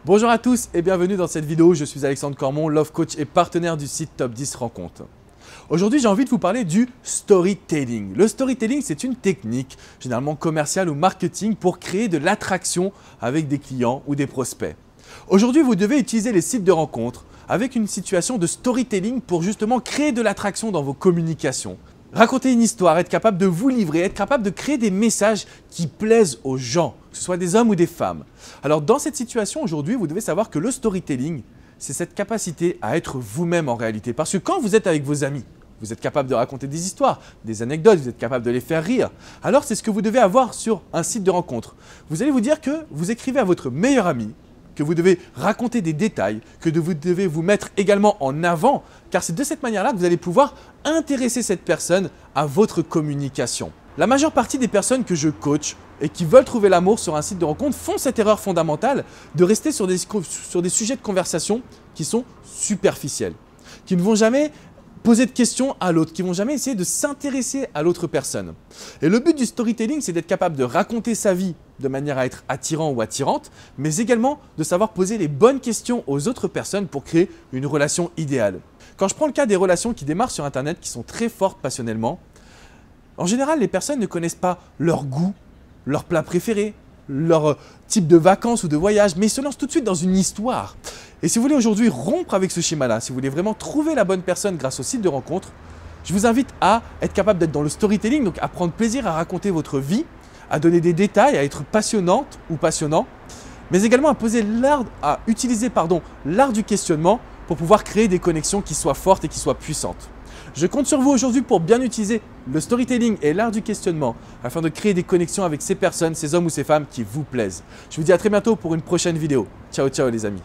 Bonjour à tous et bienvenue dans cette vidéo. Je suis Alexandre Cormon, Love Coach et partenaire du site Top 10 Rencontres. Aujourd'hui, j'ai envie de vous parler du storytelling. Le storytelling, c'est une technique, généralement commerciale ou marketing, pour créer de l'attraction avec des clients ou des prospects. Aujourd'hui, vous devez utiliser les sites de rencontres avec une situation de storytelling pour justement créer de l'attraction dans vos communications. Raconter une histoire, être capable de vous livrer, être capable de créer des messages qui plaisent aux gens, que ce soit des hommes ou des femmes. Alors dans cette situation aujourd'hui, vous devez savoir que le storytelling, c'est cette capacité à être vous-même en réalité. Parce que quand vous êtes avec vos amis, vous êtes capable de raconter des histoires, des anecdotes, vous êtes capable de les faire rire. Alors c'est ce que vous devez avoir sur un site de rencontre. Vous allez vous dire que vous écrivez à votre meilleur ami, que vous devez raconter des détails, que vous devez vous mettre également en avant, car c'est de cette manière-là que vous allez pouvoir intéresser cette personne à votre communication. La majeure partie des personnes que je coach et qui veulent trouver l'amour sur un site de rencontre font cette erreur fondamentale de rester sur des sujets de conversation qui sont superficiels, qui ne vont jamais poser de questions à l'autre, qui ne vont jamais essayer de s'intéresser à l'autre personne. Et le but du storytelling, c'est d'être capable de raconter sa vie de manière à être attirant ou attirante, mais également de savoir poser les bonnes questions aux autres personnes pour créer une relation idéale. Quand je prends le cas des relations qui démarrent sur Internet, qui sont très fortes passionnellement, en général, les personnes ne connaissent pas leur goût, leur plat préféré, leur type de vacances ou de voyage, mais ils se lancent tout de suite dans une histoire. Et si vous voulez aujourd'hui rompre avec ce schéma-là, si vous voulez vraiment trouver la bonne personne grâce au site de rencontre, je vous invite à être capable d'être dans le storytelling, donc à prendre plaisir à raconter votre vie, à donner des détails, à être passionnante ou passionnant, mais également à utiliser l'art du questionnement pour pouvoir créer des connexions qui soient fortes et qui soient puissantes. Je compte sur vous aujourd'hui pour bien utiliser le storytelling et l'art du questionnement afin de créer des connexions avec ces personnes, ces hommes ou ces femmes qui vous plaisent. Je vous dis à très bientôt pour une prochaine vidéo. Ciao, ciao les amis.